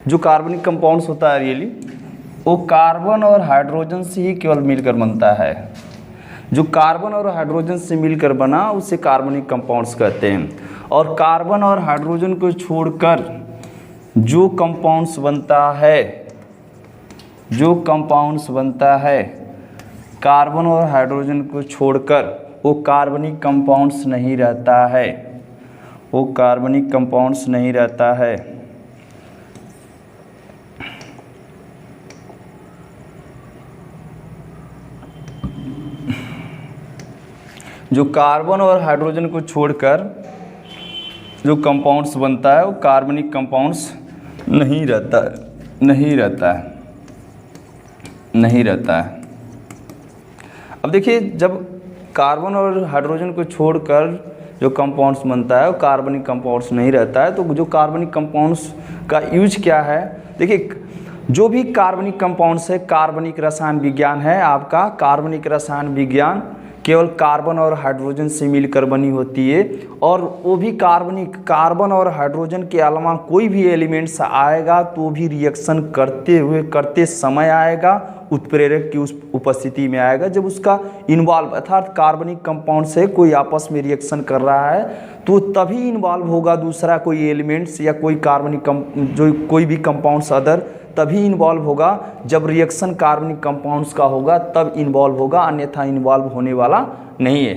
जो कार्बनिक कंपाउंड्स होता है रियली वो कार्बन और हाइड्रोजन से ही केवल मिलकर बनता है। जो कार्बन और हाइड्रोजन से मिलकर बना उसे कार्बनिक कंपाउंड्स कहते हैं। और कार्बन और हाइड्रोजन को छोड़कर जो कंपाउंड्स बनता है कार्बन और हाइड्रोजन को छोड़कर वो कार्बनिक कंपाउंड्स नहीं रहता है, वो कार्बनिक कंपाउंड्स नहीं रहता है। जो कार्बन और हाइड्रोजन को छोड़कर जो कंपाउंड्स बनता है वो कार्बनिक कंपाउंड्स नहीं रहता है। अब देखिए जब कार्बन और हाइड्रोजन को छोड़कर जो कंपाउंड्स बनता है वो कार्बनिक कंपाउंड्स नहीं रहता है, तो जो कार्बनिक कंपाउंड्स का यूज क्या है, देखिए जो भी कार्बनिक कंपाउंड्स है, कार्बनिक रसायन विज्ञान है आपका, कार्बनिक रसायन विज्ञान केवल कार्बन और हाइड्रोजन से मिलकर बनी होती है। और वो भी कार्बन और हाइड्रोजन के अलावा कोई भी एलिमेंट्स आएगा तो भी रिएक्शन करते समय आएगा, उत्प्रेरक की उस उपस्थिति में आएगा। जब उसका इन्वॉल्व अर्थात कार्बनिक कंपाउंड से कोई आपस में रिएक्शन कर रहा है तो तभी इन्वॉल्व होगा दूसरा कोई एलिमेंट्स या कोई कोई भी कंपाउंड्स अदर, तभी इन्वॉल्व होगा। जब रिएक्शन कार्बनिक कंपाउंड्स का होगा तब इन्वॉल्व होगा, अन्यथा इन्वॉल्व होने वाला नहीं है।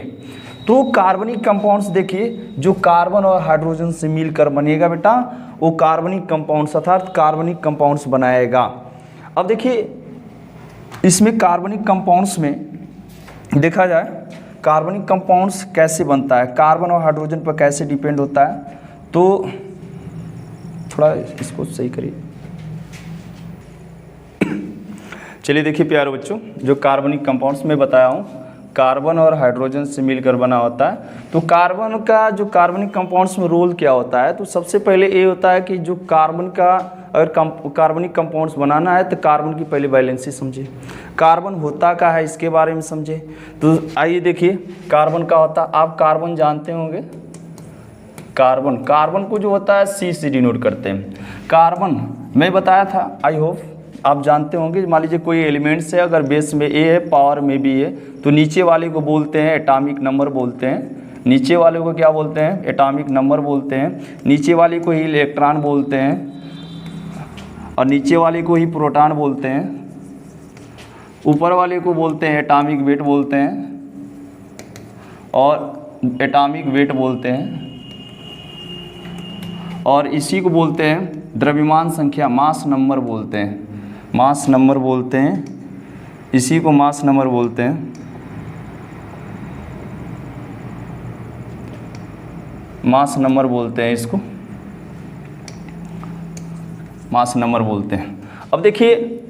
तो कार्बनिक कंपाउंड्स देखिए जो कार्बन और हाइड्रोजन से मिलकर बनेगा बेटा वो कार्बनिक कंपाउंड्स अर्थात कार्बनिक कंपाउंड्स बनाएगा। अब देखिए इसमें कार्बनिक कंपाउंड्स में देखा जाए कार्बनिक कंपाउंड्स कैसे बनता है, कार्बन और हाइड्रोजन पर कैसे डिपेंड होता है, तो थोड़ा इसको सही करिए। चलिए देखिए प्यारे बच्चों, जो कार्बनिक कंपाउंड्स में बताया हूँ कार्बन और हाइड्रोजन से मिलकर बना होता है। तो कार्बन का जो कार्बनिक कंपाउंड्स में रोल क्या होता है, तो सबसे पहले ये होता है कि जो कार्बन का अगर कार्बनिक कंपाउंड्स बनाना है तो कार्बन की पहले वैलेंसी समझे, कार्बन होता क्या है इसके बारे में समझे। तो आइए देखिए कार्बन का होता, आप कार्बन जानते होंगे, कार्बन को जो होता है C से डिनोट करते हैं। कार्बन मैं बताया था, आई होप आप जानते होंगे। मान लीजिए कोई एलिमेंट्स है, अगर बेस में A है पावर में B है तो नीचे वाले को बोलते हैं एटॉमिक नंबर बोलते हैं, नीचे वाले को क्या बोलते हैं, एटॉमिक नंबर बोलते हैं। नीचे वाले को ही इलेक्ट्रॉन बोलते हैं और नीचे वाले को ही प्रोटॉन बोलते हैं। ऊपर वाले को बोलते हैं एटॉमिक वेट बोलते हैं और एटॉमिक वेट बोलते हैं, और इसी को बोलते हैं द्रव्यमान संख्या, मास नंबर बोलते हैं, मास नंबर बोलते हैं, इसी को मास नंबर बोलते हैं। मास नंबर बोलते हैं, इसको मास नंबर बोलते हैं। अब देखिए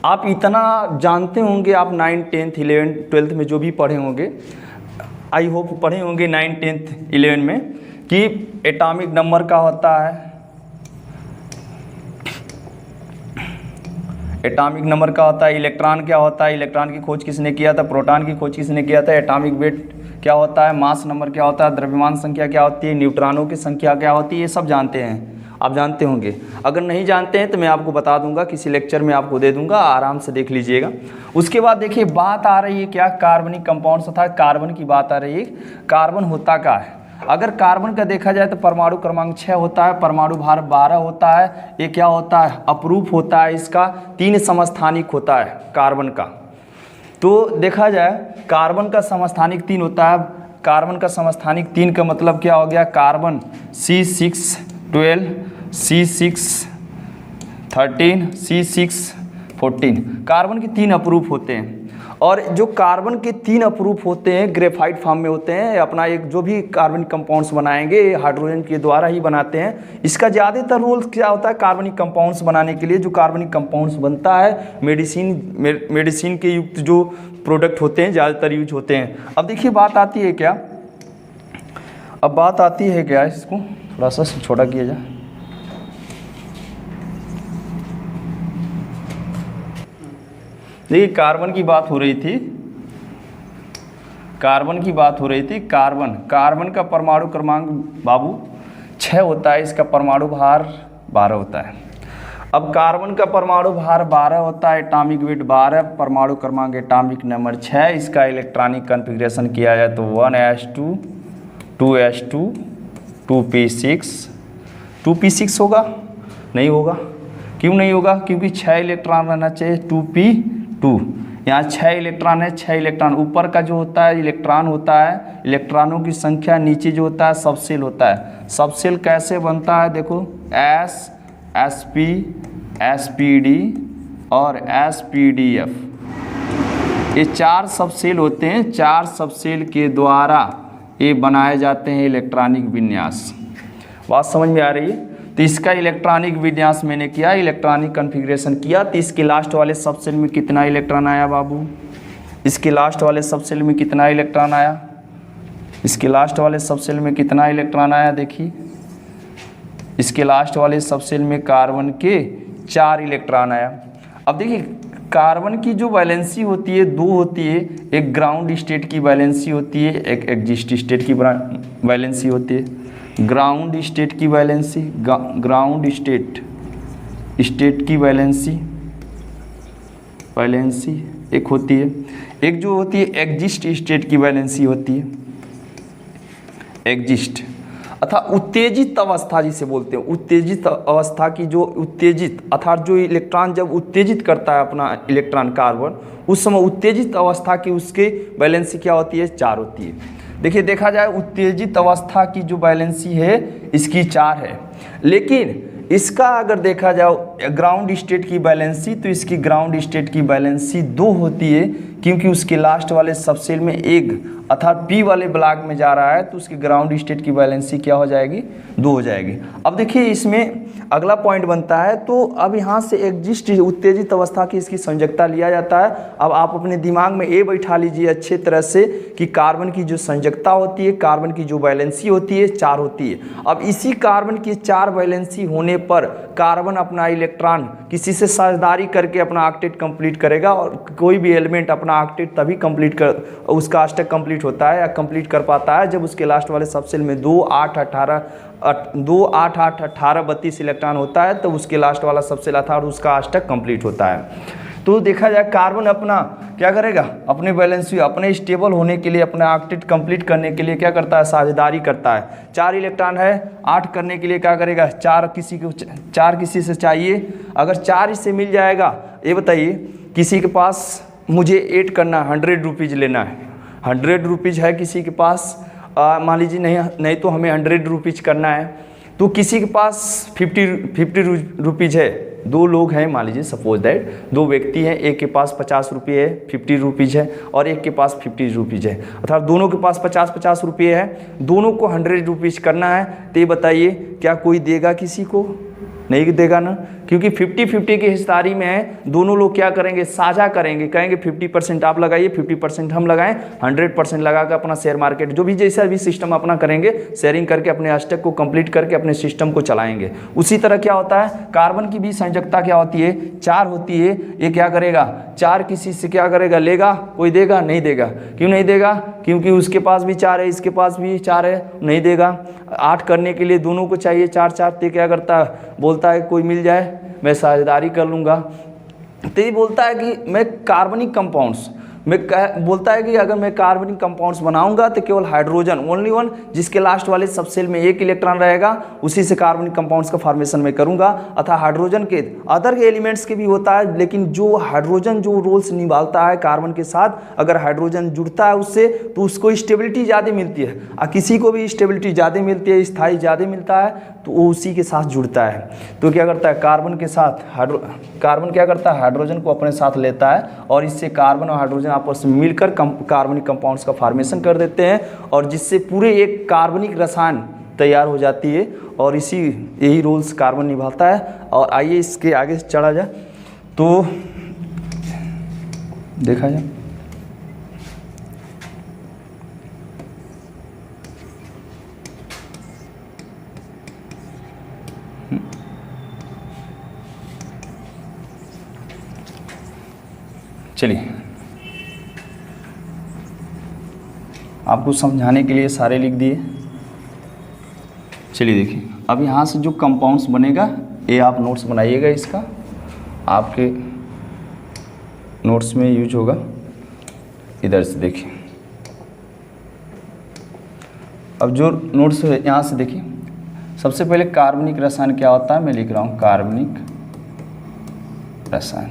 आप इतना जानते होंगे, आप 9th 10th 11th 12th में जो भी पढ़े होंगे, आई होप पढ़े होंगे 9th 10th 11 में, कि एटॉमिक नंबर का होता है, एटॉमिक नंबर का होता है, इलेक्ट्रॉन क्या होता है, इलेक्ट्रॉन की खोज किसने किया था, प्रोटॉन की खोज किसने किया था, एटॉमिक वेट क्या होता है, मास नंबर क्या होता है, द्रव्यमान संख्या क्या होती है, न्यूट्रॉनों की संख्या क्या होती है, ये सब जानते हैं, आप जानते होंगे। अगर नहीं जानते हैं तो मैं आपको बता दूंगा, किसी लेक्चर में आपको दे दूंगा, आराम से देख लीजिएगा। उसके बाद देखिए बात आ रही है क्या, कार्बनिक कंपाउंड्स तथा कार्बन की बात आ रही है। कार्बन होता क्या है, अगर कार्बन का देखा जाए तो परमाणु क्रमांक 6 होता है, परमाणु भार 12 होता है। ये क्या होता है, अपरूप होता है, इसका 3 समस्थानिक होता है कार्बन का। तो देखा जाए कार्बन का समस्थानिक 3 होता है। कार्बन का समस्थानिक 3 का मतलब क्या हो गया, carbon C612, C613, C614, carbon के 3 अपरूप होते हैं। और जो कार्बन के 3 अपरूप होते हैं ग्रेफाइट फॉर्म में होते हैं, अपना एक जो भी कार्बनिक कंपाउंड्स बनाएंगे हाइड्रोजन के द्वारा ही बनाते हैं। इसका ज़्यादातर रोल क्या होता है, कार्बनिक कंपाउंड्स बनाने के लिए जो कार्बनिक कंपाउंड्स बनता है मेडिसिन के युक्त जो प्रोडक्ट होते हैं ज़्यादातर यूज होते हैं। अब देखिए बात आती है क्या, अब बात आती है क्या, इसको थोड़ा सा छोटा किया जाए। देखिए कार्बन की बात हो रही थी, कार्बन का परमाणु क्रमांक बाबू 6 होता है, इसका परमाणु भार 12 होता है। अब कार्बन का परमाणु भार 12 होता है, एटॉमिक वेट 12, परमाणु क्रमांक एटॉमिक नंबर 6, इसका इलेक्ट्रॉनिक कॉन्फ़िगरेशन किया जाए तो 1s2 2s2 2p6 2p6 होगा? नहीं होगा। क्यों नहीं होगा? क्योंकि 6 इलेक्ट्रॉन रहना चाहिए, 2p2। यहाँ 6 इलेक्ट्रॉन है, 6 इलेक्ट्रॉन ऊपर का जो होता है इलेक्ट्रॉन होता है, इलेक्ट्रॉनों की संख्या, नीचे जो होता है सबसेल होता है। सबसेल कैसे बनता है? देखो s sp spd और spdf, ये 4 सबसेल होते हैं। 4 सबसेल के द्वारा ये बनाए जाते हैं इलेक्ट्रॉनिक विन्यास। बात समझ में आ रही है? तो इसका इलेक्ट्रॉनिक विन्यास मैंने किया, इलेक्ट्रॉनिक कॉन्फ़िगरेशन किया, तो इसके लास्ट वाले सबसेल में कितना इलेक्ट्रॉन आया बाबू? इसके लास्ट वाले सबसेल में कितना इलेक्ट्रॉन आया? इसके लास्ट वाले सबसेल में कितना इलेक्ट्रॉन आया? देखिए, इसके लास्ट वाले सबसेल में कार्बन के 4 इलेक्ट्रॉन आया। अब देखिए, कार्बन की जो वैलेंसी होती है 2 होती है, एक ग्राउंड स्टेट की वैलेंसी होती है, एक एग्जिस्ट स्टेट की वैलेंसी होती है। ग्राउंड स्टेट की वैलेंसी, ग्राउंड स्टेट की वैलेंसी एक होती है, एक जो होती है एग्जिस्ट स्टेट की वैलेंसी होती है। एग्जिस्ट अर्थात उत्तेजित अवस्था जिसे बोलते हैं, उत्तेजित अवस्था की जो उत्तेजित अर्थात जो इलेक्ट्रॉन जब उत्तेजित करता है अपना इलेक्ट्रॉन कार्बन, उस समय उत्तेजित अवस्था की उसके वैलेंसी क्या होती है? 4 होती है। देखिए, देखा जाए उत्तेजित अवस्था की जो वैलेंसी है इसकी 4 है, लेकिन इसका अगर देखा जाए ग्राउंड स्टेट की वैलेंसी, तो इसकी ग्राउंड स्टेट की वैलेंसी 2 होती है, क्योंकि उसके लास्ट वाले सबसेल में एक अर्थात पी वाले ब्लॉक में जा रहा है, तो उसकी ग्राउंड स्टेट की वैलेंसी क्या हो जाएगी? 2 हो जाएगी। अब देखिए, इसमें अगला पॉइंट बनता है, तो अब यहाँ से एग्जिस्ट उत्तेजित अवस्था की इसकी संयोजकता लिया जाता है। अब आप अपने दिमाग में ये बैठा लीजिए अच्छे तरह से कि कार्बन की जो संयोजकता होती है, कार्बन की जो वैलेंसी होती है 4 होती है। अब इसी कार्बन की 4 वैलेंसी होने पर कार्बन अपना इलेक्ट्रॉन किसी से साझेदारी करके अपना ऑक्टेट कंप्लीट करेगा, और कोई भी एलिमेंट अपना ऑक्टेट तभी कंप्लीट कर उसका अष्टक कंप्लीट होता है या कंप्लीट कर पाता है जब उसके लास्ट वाले सबसेल में 2 8 8 18 32 इलेक्ट्रॉन होता है, तो उसके लास्ट वाला सबसेल अर्थात उसका अष्टक कंप्लीट होता है। तो देखा जाए कार्बन अपना क्या करेगा? अपने बैलेंस अपने स्टेबल होने के लिए, अपने ऑक्टेट कंप्लीट करने के लिए क्या करता है? साझेदारी करता है। 4 इलेक्ट्रॉन है, 8 करने के लिए क्या करेगा? 4 किसी से चाहिए। अगर 4 इससे मिल जाएगा, ये बताइए, किसी के पास मुझे 8 करना है, 100 रुपीज़ लेना है, 100 रुपीज़ है किसी के पास, मान लीजिए नहीं तो हमें 100 रुपीज़ करना है, तो किसी के पास 50 रुपीज़ है। 2 लोग हैं, मान लीजिए सपोज दैट 2 व्यक्ति हैं, एक के पास 50 रुपये है, 50 रुपीज़ है, और एक के पास 50 रुपीज़ है, अर्थात दोनों के पास 50 रुपये है, दोनों को 100 रुपीज़ करना है। तो ये बताइए, क्या कोई देगा? किसी को नहीं देगा ना, क्योंकि 50-50 की हिस्सेदारी में है। दोनों लोग क्या करेंगे? साझा करेंगे, कहेंगे 50% आप लगाइए, 50% हम लगाएं, 100% लगा कर अपना शेयर मार्केट जो भी जैसा भी सिस्टम अपना करेंगे, शेयरिंग करके अपने अष्टक को कंप्लीट करके अपने सिस्टम को चलाएंगे। उसी तरह क्या होता है, कार्बन की भी संयोजकता क्या होती है? 4 होती है। ये क्या करेगा? 4 किसी से क्या करेगा? लेगा। कोई देगा? नहीं देगा। क्यों नहीं देगा? क्योंकि उसके पास भी 4 है, इसके पास भी 4 है, नहीं देगा। 8 करने के लिए दोनों को चाहिए 4-4। तो क्या करता है? बोलता है कोई मिल जाए मैं साझेदारी कर लूँगा। तो ये बोलता है कि मैं कार्बनिक कंपाउंड्स बोलता है कि अगर मैं कार्बनिक कंपाउंड्स बनाऊंगा तो केवल हाइड्रोजन ओनली वन, जिसके लास्ट वाले सबसेल में 1 इलेक्ट्रॉन रहेगा, उसी से कार्बनिक कंपाउंड्स का फॉर्मेशन मैं करूंगा। अतः हाइड्रोजन के अदर एलिमेंट्स के भी होता है, लेकिन जो हाइड्रोजन जो रोल्स निभाता है कार्बन के साथ, अगर हाइड्रोजन जुड़ता है उससे तो उसको स्टेबिलिटी ज़्यादा मिलती है, और किसी को भी स्टेबिलिटी ज़्यादा मिलती है, स्थायी ज़्यादा मिलता है, तो वो उसी के साथ जुड़ता है। तो क्या करता है? कार्बन के साथ कार्बन क्या करता है? हाइड्रोजन को अपने साथ लेता है, और इससे कार्बन और हाइड्रोजन आपस में मिलकर कार्बनिक कंपाउंड्स का फॉर्मेशन कर देते हैं, और जिससे पूरे एक कार्बनिक रसायन तैयार हो जाती है, और यही रोल्स कार्बन निभाता है। और आइए इसके आगे चढ़ा जाए तो देखा जाए चलिए आपको समझाने के लिए सारे लिख दिए। चलिए देखिए, अब यहाँ से जो कंपाउंड्स बनेगा ये आप नोट्स बनाइएगा इसका। आपके नोट्स में यूज होगा। इधर से देखिए, अब जो नोट्स है यहाँ से देखिए, सबसे पहले कार्बनिक रसायन क्या होता है, मैं लिख रहा हूँ कार्बनिक रसायन।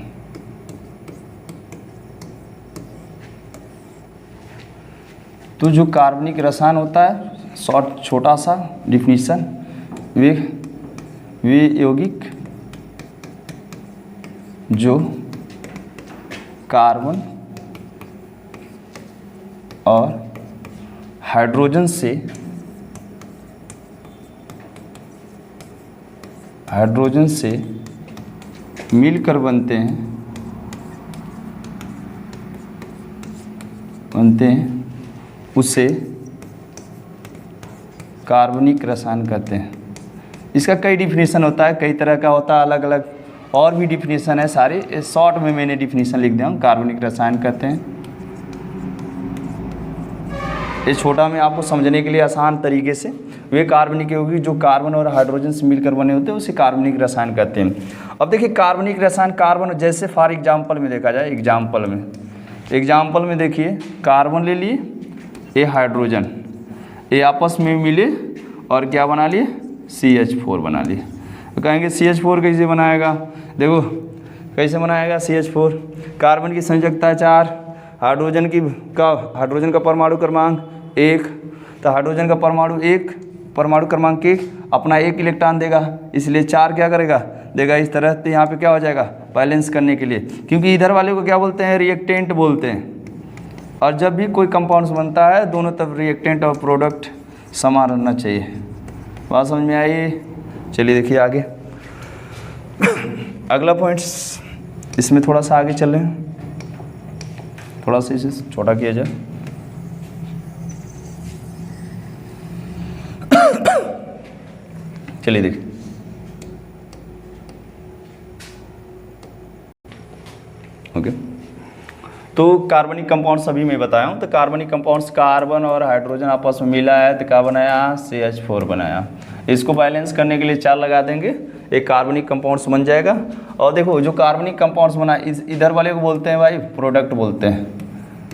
तो जो कार्बनिक रसायन होता है, शॉर्ट छोटा सा डिफिनीशन, वे यौगिक जो कार्बन और हाइड्रोजन से मिलकर बनते हैं उसे कार्बनिक रसायन कहते हैं। इसका कई डिफिनीशन होता है, कई तरह का होता है, अलग अलग और भी डिफिनीशन है सारे। शॉर्ट में मैंने डिफिनीशन लिख दिया हूँ, कार्बनिक रसायन कहते हैं। ये छोटा में आपको समझने के लिए आसान तरीके से, वे कार्बनिक यौगिक जो कार्बन और हाइड्रोजन से मिलकर बने होते हैं उसे कार्बनिक रसायन कहते हैं। अब देखिए कार्बनिक रसायन, कार्बन जैसे फॉर एग्जाम्पल में देखा जाए, एग्जाम्पल में देखिए, कार्बन ले लिए, ये हाइड्रोजन, ये आपस में मिले और क्या बना लिए, CH4 बना लिए। तो कहेंगे CH4 कैसे बनाएगा, देखो कैसे बनाएगा CH4। कार्बन की संयोजकता है 4, हाइड्रोजन का परमाणु क्रमांक 1, तो हाइड्रोजन का परमाणु क्रमांक 1 अपना 1 इलेक्ट्रॉन देगा, इसलिए 4 क्या करेगा, देगा इस तरह। तो यहाँ पे क्या हो जाएगा, बैलेंस करने के लिए, क्योंकि इधर वाले को क्या बोलते हैं, रिएक्टेंट बोलते हैं। और जब भी कोई कंपाउंड्स बनता है, दोनों तरफ रिएक्टेंट और प्रोडक्ट समान रहना चाहिए। बात समझ में आई? चलिए देखिए आगे। अगला पॉइंट्स, इसमें थोड़ा सा आगे चल रहे हैं, थोड़ा सा इसे छोटा किया जाए। चलिए देखिए, ओके। तो कार्बनिक कंपाउंड्स अभी मैं बताया हूँ। तो कार्बनिक कंपाउंड्स, कार्बन और हाइड्रोजन आपस में मिला है तो क्या बनाया, CH4 बनाया। इसको बैलेंस करने के लिए 4 लगा देंगे, एक कार्बनिक कंपाउंड्स बन जाएगा। और देखो जो कार्बनिक कंपाउंड्स बना, इधर वाले को बोलते हैं भाई प्रोडक्ट बोलते हैं,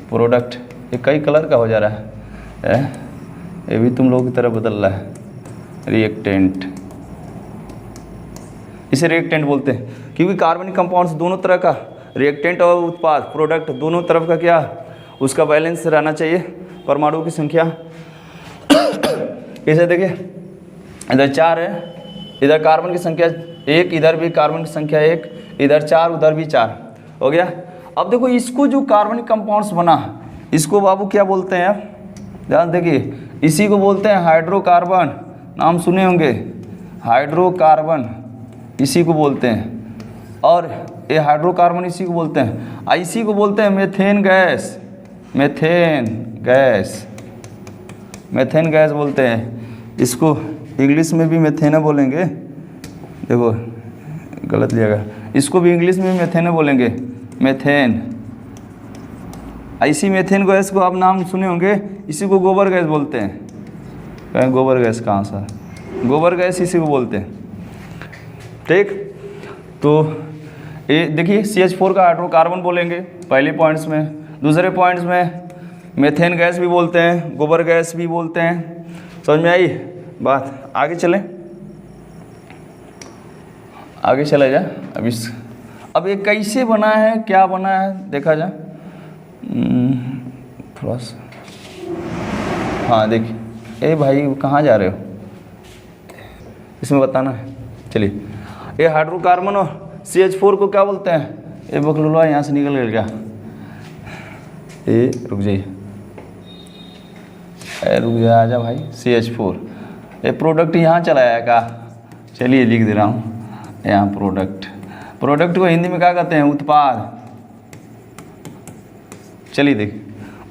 प्रोडक्ट। ये कई कलर का हो जा रहा है, ये भी तुम लोग की तरह बदल रहा है, रिएक्टेंट, इसे रिएक्टेंट बोलते हैं, क्योंकि कार्बनिक कंपाउंड्स दोनों तरह का, रिएक्टेंट और उत्पाद प्रोडक्ट दोनों तरफ का क्या, उसका बैलेंस रहना चाहिए, परमाणु की संख्या। कैसे देखिए, इधर 4 है, इधर कार्बन की संख्या 1, इधर भी कार्बन की संख्या 1, इधर 4, उधर भी 4, हो गया। अब देखो इसको जो कार्बनिक कंपाउंड्स बना, इसको बाबू क्या बोलते हैं, ध्यान देखिए, इसी को बोलते हैं हाइड्रोकार्बन। नाम सुने होंगे, हाइड्रोकार्बन इसी को बोलते हैं। और ये हाइड्रोकार्बन इसी को बोलते हैं, इसी को बोलते हैं मेथेन गैस, मेथेन गैस बोलते हैं। इसको इंग्लिश में भी मेथेन बोलेंगे, देखो गलत लिया गया, इसको भी इंग्लिश में मेथेन बोलेंगे, मेथेन। इसी मेथेन गैस को आप नाम सुने होंगे, इसी को गोबर गैस बोलते हैं। कहें गोबर गैस कहाँ सा, गोबर गैस इसी को बोलते हैं, ठीक। तो ये देखिए CH4 का हाइड्रोकार्बन बोलेंगे पहले पॉइंट्स में। दूसरे पॉइंट्स में मेथेन गैस भी बोलते हैं, गोबर गैस भी बोलते हैं। समझ में आई बात? आगे चलें, आगे चला जाए। अब ये कैसे बना है, क्या बना है देखा जाए थोड़ा सा। हाँ देखिए, ए भाई कहाँ जा रहे हो, इसमें बताना है। चलिए, ये हाइड्रोकार्बन और CH4 को क्या बोलते हैं, ये बकलुलवा यहाँ से निकल गया, ये रुक जाइए, रुक जा, आजा भाई। CH4 ये प्रोडक्ट यहाँ चलाया का, चलिए लिख दे रहा हूँ यहाँ प्रोडक्ट को हिंदी में क्या कहते हैं, उत्पाद। चलिए देखिए,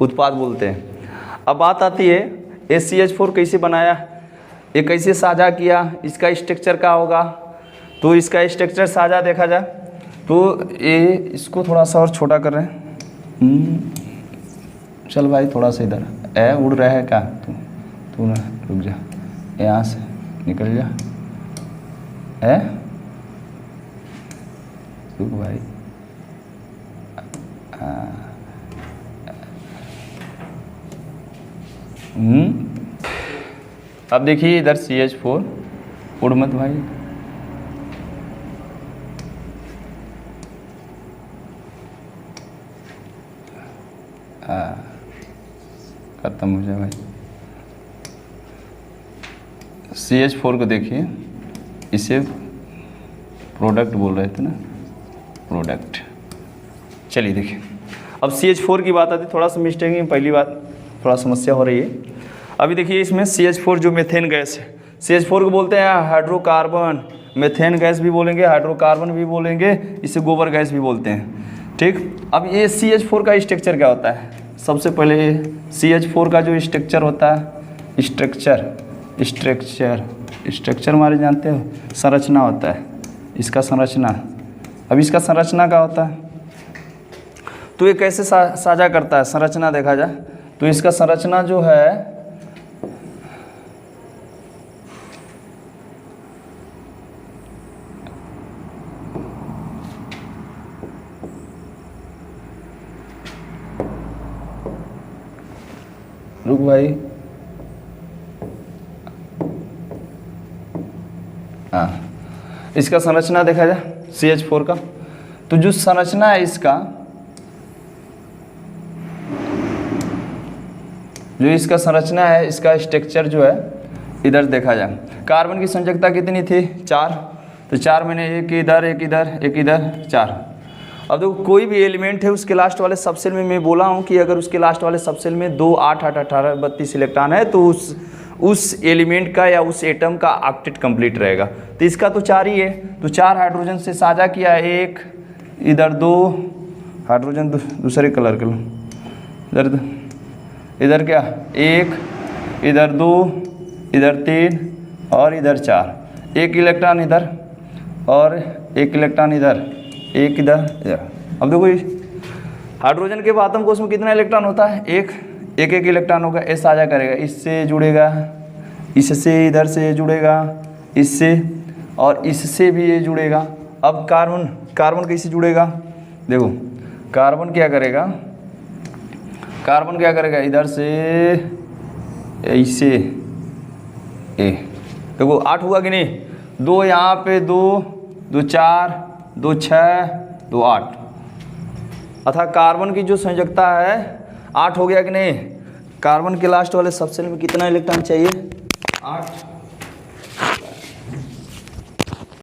उत्पाद बोलते हैं। अब बात आती है ये CH4 कैसे बनाया, ये कैसे साझा किया, इसका स्ट्रक्चर क्या होगा। तो इसका स्ट्रक्चर साझा देखा जाए तो ये, इसको थोड़ा सा और छोटा कर रहे हैं। चल भाई थोड़ा सा इधर, उड़ रहा है क्या तू ना, रुक जा, यहाँ से निकल जा। रुक भाई, अब देखिए इधर CH4, उड़ मत भाई, खत्म हो जाए भाई। CH4 को देखिए, इसे प्रोडक्ट बोल रहे थे ना, प्रोडक्ट। चलिए देखिए, अब CH4 की बात आती है, थोड़ा सा मिस्टेक है, पहली बात थोड़ा समस्या हो रही है। अभी देखिए इसमें CH4 जो मीथेन गैस है, CH4 को बोलते हैं हाइड्रोकार्बन, मीथेन गैस भी बोलेंगे, हाइड्रोकार्बन भी बोलेंगे, इसे गोबर गैस भी बोलते हैं, ठीक। अब ये CH4 का स्ट्रक्चर क्या होता है? सबसे पहले CH4 का जो स्ट्रक्चर होता है, स्ट्रक्चर हमारे जानते हो, संरचना होता है, इसका संरचना। अब इसका संरचना क्या होता है, तो ये कैसे साझा करता है? संरचना देखा जाए तो इसका संरचना जो है, रुक भाई, हाँ, इसका संरचना देखा जाए CH4 का, तो जो संरचना है इसका, जो इसका संरचना है, इसका स्ट्रक्चर जो है, इधर देखा जाए, कार्बन की संयोजकता कितनी थी? 4, तो 4 में एक इधर, एक इधर, एक इधर, 4। अब देखो कोई भी एलिमेंट है, उसके लास्ट वाले सबसेल में मैं बोला हूँ कि अगर उसके लास्ट वाले सबसेल में 2, 8, 8, 18, 32 इलेक्ट्रॉन है तो उस एलिमेंट का या उस एटम का ऑक्टेट कंप्लीट रहेगा। तो इसका तो 4 ही है, तो 4 हाइड्रोजन से साझा किया, एक इधर, 2 हाइड्रोजन दूसरे कलर के लो, इधर क्या, 1 इधर, 2 इधर, 3 और इधर 4, 1 इलेक्ट्रॉन इधर और 1 इलेक्ट्रॉन इधर, 1 इधर। अब देखो हाइड्रोजन के आटम कोष में कितना इलेक्ट्रॉन होता है? एक इलेक्ट्रॉन होगा, ये साझा करेगा, इससे जुड़ेगा, इससे इधर से जुड़ेगा, इससे और इससे भी ये जुड़ेगा। अब कार्बन कैसे जुड़ेगा? देखो कार्बन क्या करेगा, इधर से ऐसे, देखो 8 हुआ कि नहीं, 2 यहाँ पे, 2 2 4 2 6 2 8, अर्थात कार्बन की जो संयोजकता है 8 हो गया कि नहीं। कार्बन के लास्ट वाले सबसेल में कितना इलेक्ट्रॉन चाहिए? 8।